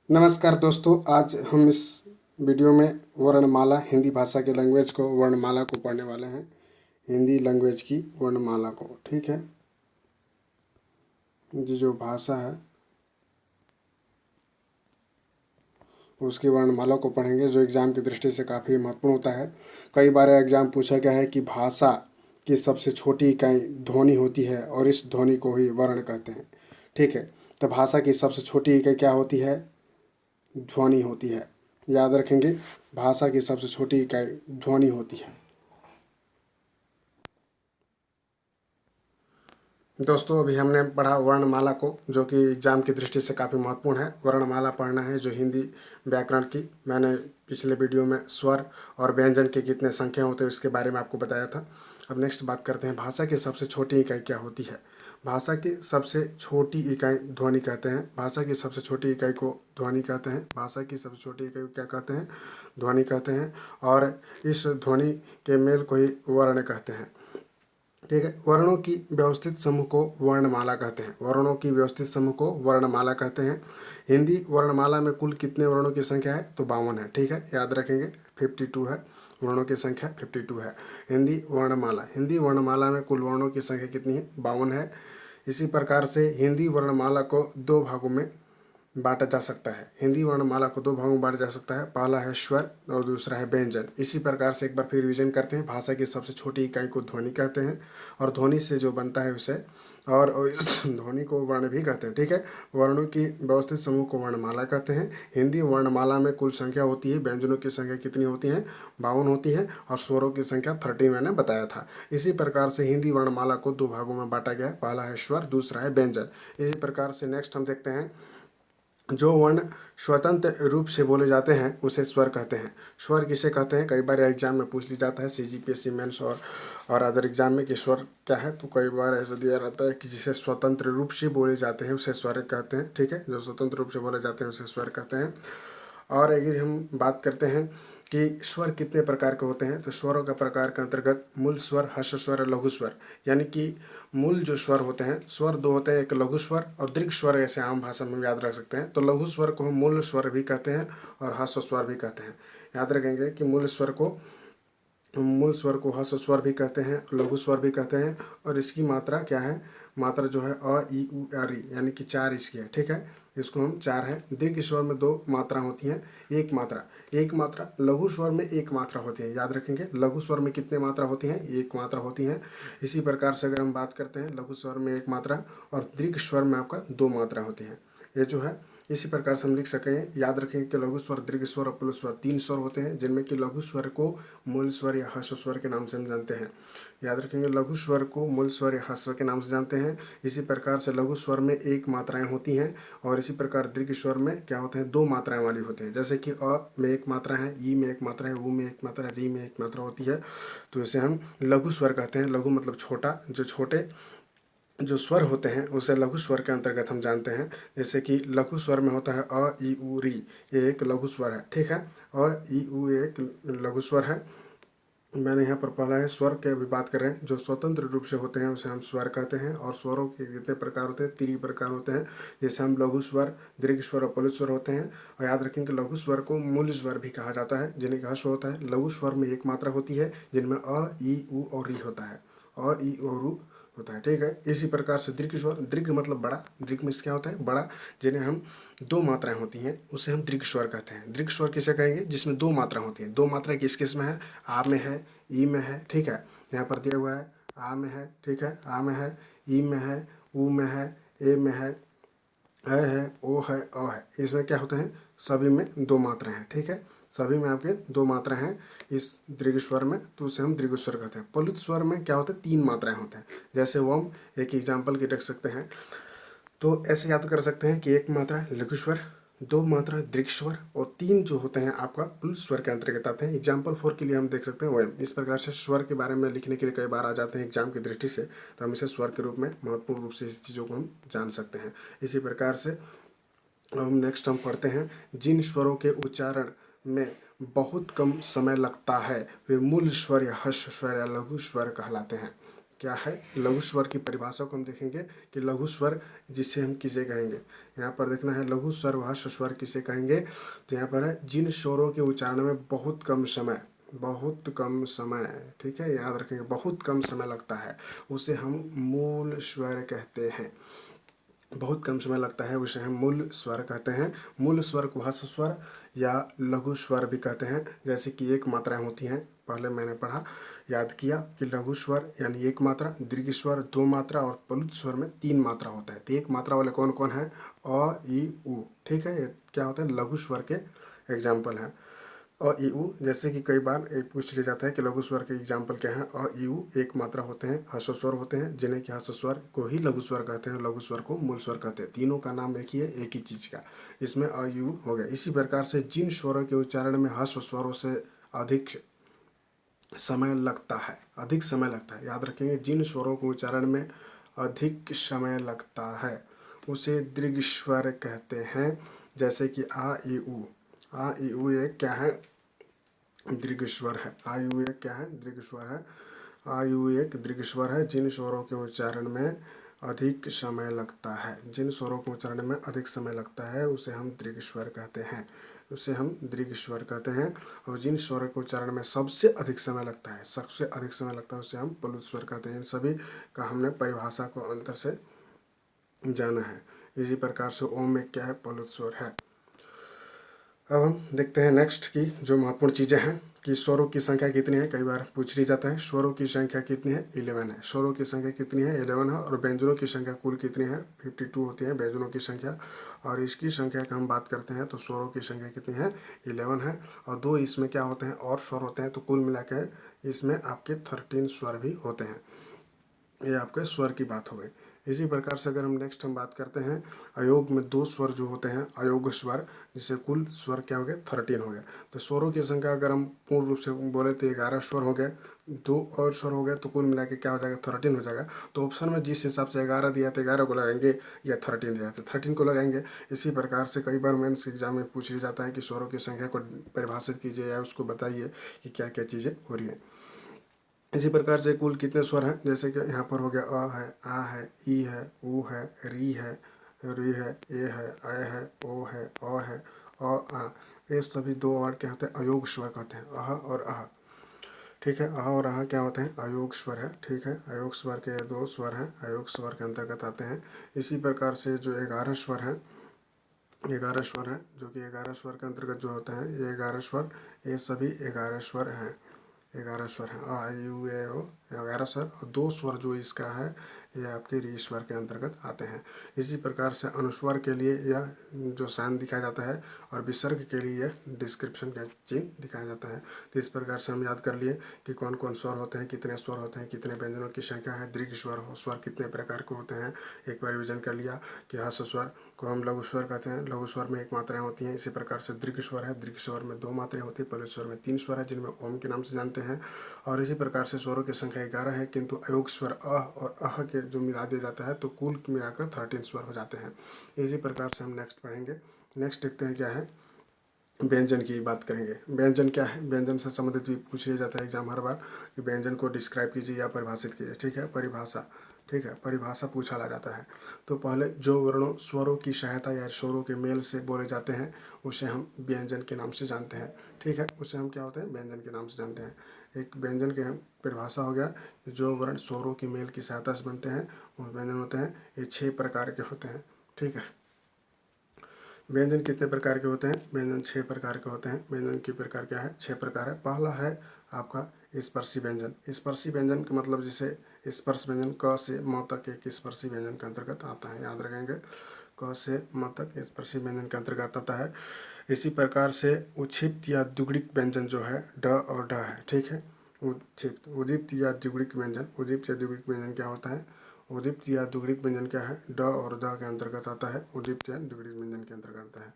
नमस्कार दोस्तों, आज हम इस वीडियो में वर्णमाला हिंदी भाषा के लैंग्वेज को वर्णमाला को पढ़ने वाले हैं। हिंदी लैंग्वेज की वर्णमाला को, ठीक है। ये जो भाषा है उसकी वर्णमाला को पढ़ेंगे, जो एग्ज़ाम की दृष्टि से काफ़ी महत्वपूर्ण होता है। कई बार एग्ज़ाम पूछा गया है कि भाषा की सबसे छोटी इकाई ध्वनि होती है और इस ध्वनि को ही वर्ण कहते हैं, ठीक है। तो भाषा की सबसे छोटी इकाई क्या होती है? ध्वनि होती है। याद रखेंगे, भाषा की सबसे छोटी इकाई ध्वनि होती है। दोस्तों, अभी हमने पढ़ा वर्णमाला को, जो कि एग्जाम की दृष्टि से काफ़ी महत्वपूर्ण है। वर्णमाला पढ़ना है जो हिंदी व्याकरण की। मैंने पिछले वीडियो में स्वर और व्यंजन के कितने संख्या होते हैं इसके बारे में आपको बताया था। अब नेक्स्ट बात करते हैं, भाषा की सबसे छोटी इकाई क्या होती है। भाषा की सबसे छोटी इकाई ध्वनि कहते हैं। भाषा की सबसे छोटी इकाई को ध्वनि कहते हैं। भाषा की सबसे छोटी इकाई को क्या कहते हैं? ध्वनि कहते हैं। और इस ध्वनि के मेल को ही वर्ण कहते हैं, ठीक है। वर्णों की व्यवस्थित समूह को वर्णमाला कहते हैं। वर्णों की व्यवस्थित समूह को वर्णमाला कहते हैं। हिंदी वर्णमाला में कुल कितने वर्णों की संख्या है? तो 52 है, ठीक है। याद रखेंगे, 52 है। वर्णों की संख्या 52 है। हिंदी वर्णमाला में कुल वर्णों की संख्या कितनी है? 52 है। इसी प्रकार से हिंदी वर्णमाला को दो भागों में बांटा जा सकता है। हिंदी वर्णमाला को दो भागों में बांटा जा सकता है। पहला है स्वर और दूसरा है व्यंजन। इसी प्रकार से एक बार फिर रिवीजन करते हैं। भाषा की सबसे छोटी इकाई को ध्वनि कहते हैं और ध्वनि से जो बनता है उसे और इस ध्वनि को वर्ण भी कहते हैं, ठीक है। वर्णों की व्यवस्थित समूह को वर्णमाला कहते हैं। हिंदी वर्णमाला में कुल संख्या होती है। व्यंजनों की संख्या कितनी होती है? 52 होती है। और स्वरों की संख्या 30 मैंने बताया था। इसी प्रकार से हिंदी वर्णमाला को दो भागों में बांटा गया है। पहला है स्वर, दूसरा है व्यंजन। इसी प्रकार से नेक्स्ट हम देखते हैं, जो वर्ण स्वतंत्र रूप से बोले जाते हैं उसे स्वर कहते हैं। स्वर किसे कहते हैं? कई बार एग्जाम में पूछ लिया जाता है, सीजीपीएससी मेंस और अदर एग्जाम में कि स्वर क्या है। तो कई बार ऐसा दिया रहता है कि जिसे स्वतंत्र रूप से बोले जाते हैं उसे स्वर कहते हैं, ठीक है। जो स्वतंत्र रूप से बोले जाते हैं उसे स्वर कहते हैं। और अगर हम बात करते हैं कि स्वर कितने प्रकार के होते हैं, तो स्वरों का प्रकार के अंतर्गत मूल स्वर, ह्रस्व स्वर और लघु स्वर। यानी कि मूल जो स्वर होते हैं, स्वर दो होते हैं, एक लघु स्वर और दीर्घ स्वर। ऐसे आम भाषा में याद रख सकते हैं। तो लघु स्वर को हम मूल स्वर भी कहते हैं और ह्रस्व स्वर भी कहते हैं। याद रखेंगे कि मूल स्वर को ह्रस्व स्वर भी कहते हैं, लघु स्वर भी कहते हैं। और इसकी मात्रा क्या है? मात्रा जो है अ, ई, उ, आ, री, यानी कि 4 इसकी है, ठीक है। इसको हम 4 है। दीर्घ स्वर में 2 मात्रा होती हैं, एक मात्रा। लघु स्वर में 1 मात्रा होती है। याद रखेंगे, लघु स्वर में कितने मात्रा होती हैं? 1 मात्रा होती हैं। इसी प्रकार से अगर हम बात करते हैं, लघु स्वर में 1 मात्रा और दीर्घ स्वर में आपका 2 मात्रा होती हैं। ये जो है, इसी प्रकार से हम लिख सकें। याद रखें कि लघु स्वर, दीर्घ स्वर और पुल्ल स्वर 3 स्वर होते हैं, जिनमें कि लघु स्वर को मूल स्वर या ह्रस्व स्वर के नाम से हम जानते हैं। याद रखेंगे, लघु स्वर को मूल स्वर या ह्रस्व के नाम से जानते हैं। इसी प्रकार से लघु स्वर में 1 मात्राएं होती हैं और इसी प्रकार दीर्घ स्वर में क्या होते हैं? 2 मात्राएं वाली होते हैं। जैसे कि अ में 1 मात्रा है, ई में 1 मात्रा है, उ में 1 मात्रा है, री में 1 मात्रा होती है। तो इसे हम लघु स्वर कहते हैं। लघु मतलब छोटा। जो छोटे जो स्वर होते हैं उसे लघु स्वर के अंतर्गत हम जानते हैं। जैसे कि लघु स्वर में होता है अ, ई, उ, री। ये एक लघु स्वर है, ठीक है। अ, ई, उ एक लघु स्वर है। मैंने यहाँ पर पढ़ा है। स्वर के अभी बात करें, जो स्वतंत्र रूप से होते हैं उसे हम स्वर कहते हैं। और स्वरों के कितने प्रकार होते हैं? 3 प्रकार होते हैं। जैसे हम लघु स्वर, दीर्घ स्वर और पुल्ल स्वर होते हैं। और याद रखें कि लघु स्वर को मूल स्वर भी कहा जाता है, जिन्हें ह्रस्व होता है। लघु स्वर में 1 मात्रा होती है, जिनमें अ, ई, उ और री होता है। अ, ई और उ होता है, ठीक है। इसी प्रकार से दीर्घ स्वर, दीर्घ मतलब बड़ा। दीर्घ में क्या होता है? बड़ा। जिन्हें हम 2 मात्राएं होती हैं उसे हम दीर्घ स्वर कहते हैं। दीर्घ स्वर किसे कहेंगे? जिसमें 2 मात्रा होती हैं। 2 मात्रा किस किस में है? आ में है, ई में है, ठीक है। यहाँ पर दिया हुआ है, आ में है, ठीक है, आ में है, ई में है, उ में है, ए में है, ओ है, अ है। इसमें क्या होते हैं? सभी में 2 मात्राएं हैं, ठीक है। सभी में आपके 2 मात्राएं हैं इस दीर्घ स्वर में, तो उसे हम दीर्घ स्वर कहते हैं। प्लुत स्वर में क्या होता है? 3 मात्राएं होते हैं। जैसे वो हम एक एग्जाम्पल की रख सकते हैं। तो ऐसे याद कर सकते हैं कि 1 मात्रा लघु स्वर, 2 मात्रा दीर्घ स्वर और 3 जो होते हैं आपका पुल्ल स्वर के अंतर्गत आते हैं। एग्जाम्पल 4 के लिए हम देख सकते हैं वयम। इस प्रकार से स्वर के बारे में लिखने के लिए कई बार आ जाते हैं एग्जाम की दृष्टि से, तो हम इसे स्वर के रूप में महत्वपूर्ण रूप से इस चीज़ों को हम जान सकते हैं। इसी प्रकार से हम नेक्स्ट हम पढ़ते हैं, जिन स्वरों के उच्चारण में बहुत कम समय लगता है वे मूल स्वर या ह्रस्व स्वर या लघु स्वर कहलाते हैं। क्या है, लघु स्वर की परिभाषा को हम देखेंगे कि लघु स्वर जिसे हम किसे कहेंगे। यहाँ पर देखना है लघु स्वर व ह्रस्व स्वर किसे कहेंगे। तो यहाँ पर है जिन स्वरों के उच्चारण में बहुत कम समय, ठीक है, याद रखेंगे, बहुत कम समय लगता है, उसे हम मूल स्वर कहते हैं। बहुत कम समय लगता है उसे हम मूल स्वर कहते हैं। मूल स्वर को ह्रस्व स्वर या लघु स्वर भी कहते हैं। जैसे कि एक मात्राएं होती हैं, पहले मैंने पढ़ा, याद किया कि लघु स्वर यानी एक मात्रा, दीर्घ स्वर दो मात्रा और प्लुत स्वर में तीन मात्रा होता है। तो एक मात्रा वाले कौन कौन है, अ ई उ, ठीक है, ये क्या होता है, लघु स्वर के एग्जाम्पल हैं। अ ई उ, जैसे कि कई बार ये पूछ लिया जाता है कि लघु स्वर के एग्जाम्पल क्या है। अ ई उ एक मात्रा होते हैं, ह्रस्व स्वर होते हैं, जिन्हें कि ह्रस्व स्वर को ही लघु स्वर कहते हैं, लघु स्वर को मूल स्वर कहते हैं। तीनों का नाम एक ही है, एक ही चीज़ का, इसमें अ ई उ हो गया। इसी प्रकार से जिन स्वरों के उच्चारण में ह्रस्व स्वरों से अधिक समय लगता है, अधिक समय लगता है, याद रखेंगे, जिन स्वरों के उच्चारण में अधिक समय लगता है उसे दीर्घ स्वर कहते हैं। जैसे कि आ ई उ, आ ई उ एक क्या है, दीर्घ स्वर है। आयु एक क्या है, दीर्घ स्वर है। आयु एक दीर्घ स्वर है। जिन स्वरों के उच्चारण में अधिक समय लगता है, जिन स्वरों के उच्चारण में अधिक समय लगता है उसे हम दीर्घ स्वर कहते हैं, उसे हम दीर्घ स्वर कहते हैं। और जिन स्वरों के उच्चारण में सबसे अधिक समय लगता है, सबसे अधिक समय लगता है, उसे हम प्लुत स्वर कहते हैं। इन सभी का हमने परिभाषा को अंतर से जाना है। इसी प्रकार से ओम एक क्या है, प्लुत स्वर है। अब हम देखते हैं नेक्स्ट की जो महत्वपूर्ण चीज़ें हैं कि स्वरों की संख्या कितनी है। कई बार पूछ ली जाता है स्वरों की संख्या कितनी है, 11 है। स्वरों की संख्या कितनी है, 11 है। और व्यंजनों की संख्या कुल कितनी है, 52 होती है व्यंजनों की संख्या। और इसकी संख्या का हम बात करते हैं तो स्वरों की संख्या कितनी है, 11 है। और दो इसमें क्या होते हैं, और स्वर होते हैं, तो कुल मिला के इसमें आपके 13 स्वर भी होते हैं। ये आपके स्वर की बात हो गई। इसी प्रकार से अगर हम नेक्स्ट हम बात करते हैं अयोग में दो स्वर जो होते हैं, अयोग स्वर, जिससे कुल स्वर क्या हो गए, 13 हो गए। तो स्वरों की संख्या अगर हम पूर्ण रूप से बोले तो 11 स्वर हो गए, दो और स्वर हो गए, तो कुल मिला के क्या हो जाएगा, 13 हो जाएगा। तो ऑप्शन में जिस हिसाब से 11 दिया तो 11 को लगाएंगे, या 13 दिया तो 13 को लगाएंगे। इसी प्रकार से कई बार मेंस एग्जाम में पूछ लिया जाता है कि स्वरों की संख्या को परिभाषित कीजिए या उसको बताइए कि क्या क्या चीज़ें हो रही हैं। इसी प्रकार से कुल कितने स्वर हैं, जैसे कि यहाँ पर हो गया अ है, आ है, ई है, ऊ है, री है, ए है, है, ओ है, अ आ। ये सभी दो वर्ड क्या होते हैं, अयोग स्वर कहते हैं, अह और आह, ठीक है। अह और आह क्या होते हैं, अयोग स्वर है, ठीक है। अयोग स्वर के दो स्वर हैं, अयोग स्वर के अंतर्गत आते हैं। इसी प्रकार से जो 11 स्वर हैं, 11 स्वर हैं, जो कि 11 स्वर के अंतर्गत जो होते हैं, ये 11 स्वर, ये सभी 11 स्वर हैं, 11 स्वर हैं। आ यू ए ओ 11 स्वर, और दो स्वर जो इसका है ये आपके री स्वर के अंतर्गत आते हैं। इसी प्रकार से अनुस्वर के लिए यह जो साइन दिखाया जाता है, और विसर्ग के लिए यह डिस्क्रिप्शन का चिन्ह दिखाया जाता है। तो इस प्रकार से हम याद कर लिए कि कौन कौन स्वर होते हैं, कितने स्वर होते हैं, कितने व्यंजनों की संख्या है, दीर्घ स्वर कितने प्रकार के होते हैं। एक बार रिविजन कर लिया कि ह्रस्व स्वर को हम लघु स्वर कहते हैं, लघु स्वर में एक मात्राएं होती हैं। इसी प्रकार से दीर्घ स्वर है, दीर्घ स्वर में दो मात्राएं होती हैं, प्लुत स्वर में तीन स्वर है, जिनमें ओम के नाम से जानते हैं। और इसी प्रकार से स्वरों की संख्या 11 है, किंतु अयोग स्वर अ और अह के जो मिला दिया जाता है तो कुल मिलाकर 13 स्वर हो जाते हैं। इसी प्रकार से हम नेक्स्ट पढ़ेंगे। नेक्स्ट देखते हैं क्या है, व्यंजन की बात करेंगे। व्यंजन क्या है, व्यंजन से संबंधित भी पूछ लिया जाता है एग्जाम हर बार कि व्यंजन को डिस्क्राइब कीजिए या परिभाषित कीजिए, ठीक है। परिभाषा, ठीक है, परिभाषा पूछा ला जाता है। तो पहले जो वर्णों स्वरों की सहायता या स्वरों के मेल से बोले जाते हैं उसे हम व्यंजन के नाम से जानते हैं, ठीक है। उसे हम क्या होते हैं, व्यंजन के नाम से जानते हैं। एक व्यंजन के परिभाषा हो गया, जो वर्ण स्वरों की मेल की सहायता से बनते हैं वो व्यंजन होते हैं। ये 6 प्रकार के होते हैं, ठीक है। व्यंजन कितने प्रकार के होते हैं, व्यंजन 6 प्रकार के होते हैं। व्यंजन के प्रकार क्या है, 6 प्रकार है। पहला है आपका स्पर्शी व्यंजन। स्पर्शी व्यंजन का मतलब जैसे स्पर्श व्यंजन क से म तक एक स्पर्शी व्यंजन के अंतर्गत आता है, याद रखेंगे, क से म तक स्पर्शी व्यंजन के अंतर्गत आता है। इसी प्रकार से उक्षिप्त या दुगड़िक व्यंजन जो है ड और ढ है, ठीक है। उक्षिप्त, उदीप्त या द्विगुणिक व्यंजन, उदीप्त या द्विगुणिक व्यंजन क्या होता है, उदीप्त या द्विगुणिक व्यंजन क्या है, ड और द के अंतर्गत आता है। उदीप्त या द्विगुणिक व्यंजन के अंतर्गत आता है।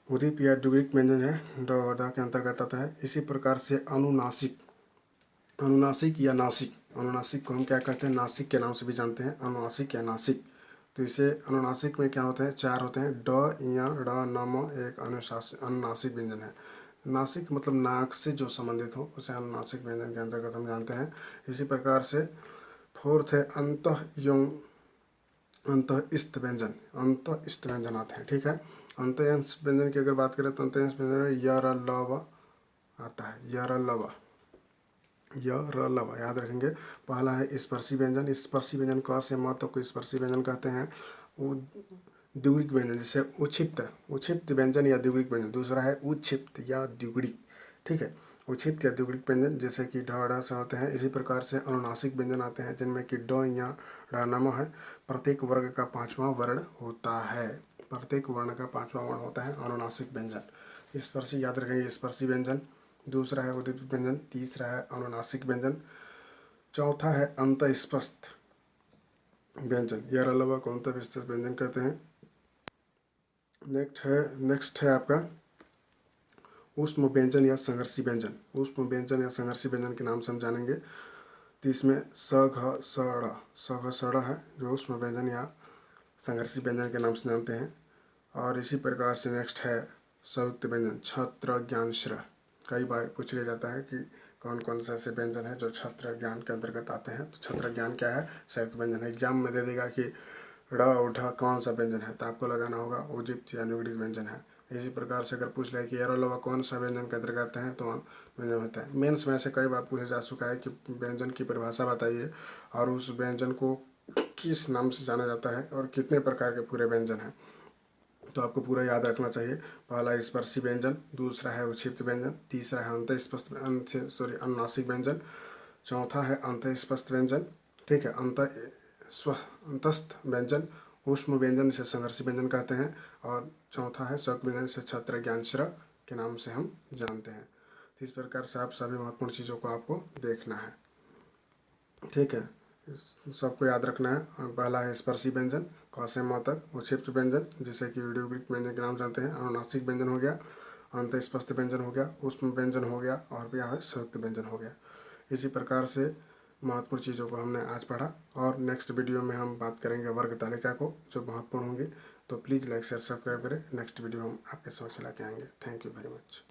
उदीप या द्विगुणिक व्यंजन है, ड और द के अंतर्गत आता है। इसी प्रकार से अनुनासिक, अनुनासिक या नासिक, अनुनासिक को हम क्या कहते हैं, नासिक के नाम से भी जानते हैं, अनुनासिक या नासिक। तो इसे अनुनासिक में क्या होते हैं, 4 होते हैं, ड, य, ड़, न, म। एक अनुनासिक व्यंजन है। नासिक मतलब नाक से जो संबंधित हो उसे अनुनासिक व्यंजन के अंतर्गत हम जानते हैं। इसी प्रकार से फोर्थ है अंतः यौन अंतःस्थ व्यंजन। अंतःस्थ व्यंजन आते हैं, ठीक है। अंतःस्थ व्यंजन की अगर बात करें तो अंतःस्थ व्यंजन में य र ल व आता है, य र ल व, य र ल व याद रखेंगे। पहला है स्पर्शी व्यंजन। स्पर्शी व्यंजन क से म तक को स्पर्शी व्यंजन कहते हैं। वो द्विगुणिक व्यंजन जैसे उक्षिप्त, उक्षिप्त व्यंजन या द्विगुणिक व्यंजन। दूसरा है उक्षिप्त या द्विगुणिक, ठीक है। उक्षिप्त या द्विगुणिक व्यंजन जैसे कि ढ ढ से होते हैं। इसी प्रकार से अनुनासिक व्यंजन आते हैं जिनमें कि ड या ड़ नम है। प्रत्येक वर्ग का पांचवा वर्ण होता है, प्रत्येक वर्ण का पांचवा वर्ण होता है अनुनासिक व्यंजन। स्पर्शी याद रखेंगे, स्पर्शी व्यंजन। दूसरा है उद्दीपित व्यंजन। तीसरा है अनुनासिक व्यंजन। चौथा है अंतःस्पष्ट व्यंजन। यह अलावा को अंतःस्पष्ट व्यंजन कहते हैं। नेक्स्ट है आपका ऊष्म व्यंजन या संघर्षी व्यंजन। ऊष्म व्यंजन या संघर्षी व्यंजन के नाम से हम जानेंगे। तो इसमें स घ स ड़, स घ स ड़ है जो ऊष्म व्यंजन या संघर्षी व्यंजन के नाम से जानते हैं। और इसी प्रकार से नेक्स्ट है संयुक्त व्यंजन, छत्र ज्ञान श्र। कई बार पूछ लिया जाता है कि कौन कौन से ऐसे व्यंजन है जो छत्र ज्ञान के अंतर्गत आते हैं। तो छत्र ज्ञान क्या है? संयुक्त व्यंजन है। एग्जाम में दे देगा कि ड़ और ढ कौन सा व्यंजन है, तो आपको लगाना होगा उज्जीप्त या निगुणित व्यंजन है। इसी प्रकार से अगर पूछ ले कि एरो अलावा कौन सा व्यंजन के अंतर्गत आते हैं, तो व्यंजन होता है। मेंस में से कई बार पूछा जा चुका है कि व्यंजन की परिभाषा बताइए और उस व्यंजन को किस नाम से जाना जाता है और कितने प्रकार के पूरे व्यंजन हैं। तो आपको पूरा याद रखना चाहिए। पहला स्पर्शी व्यंजन, दूसरा है उक्षिप्त व्यंजन, तीसरा है अनुनासिक व्यंजन, चौथा है अंतःस्पष्ट व्यंजन, ठीक है, अंतस्थ व्यंजन, ऊष्म व्यंजन से संघर्षी व्यंजन कहते हैं, और चौथा है शक व्यंजन से छत्र ज्ञान श्र के नाम से हम जानते हैं। इस प्रकार से आप सभी महत्वपूर्ण चीज़ों को आपको देखना है, ठीक है। सबको याद रखना है। पहला है स्पर्शी व्यंजन क से म तक, उक्षिप्त व्यंजन जिसे कि द्विगुणिक व्यंजन के नाम जानते हैं, अनुनासिक व्यंजन हो गया, अंतःस्पष्ट व्यंजन हो गया, ऊष्म व्यंजन हो गया, और भी है संयुक्त व्यंजन हो गया। इसी प्रकार से महत्वपूर्ण चीज़ों को हमने आज पढ़ा, और नेक्स्ट वीडियो में हम बात करेंगे वर्ग तालिका को जो महत्वपूर्ण होंगी। तो प्लीज़ लाइक शेयर सब्सक्राइब करें। नेक्स्ट वीडियो हम आपके समक्ष ला के आएंगे। Thank you very much.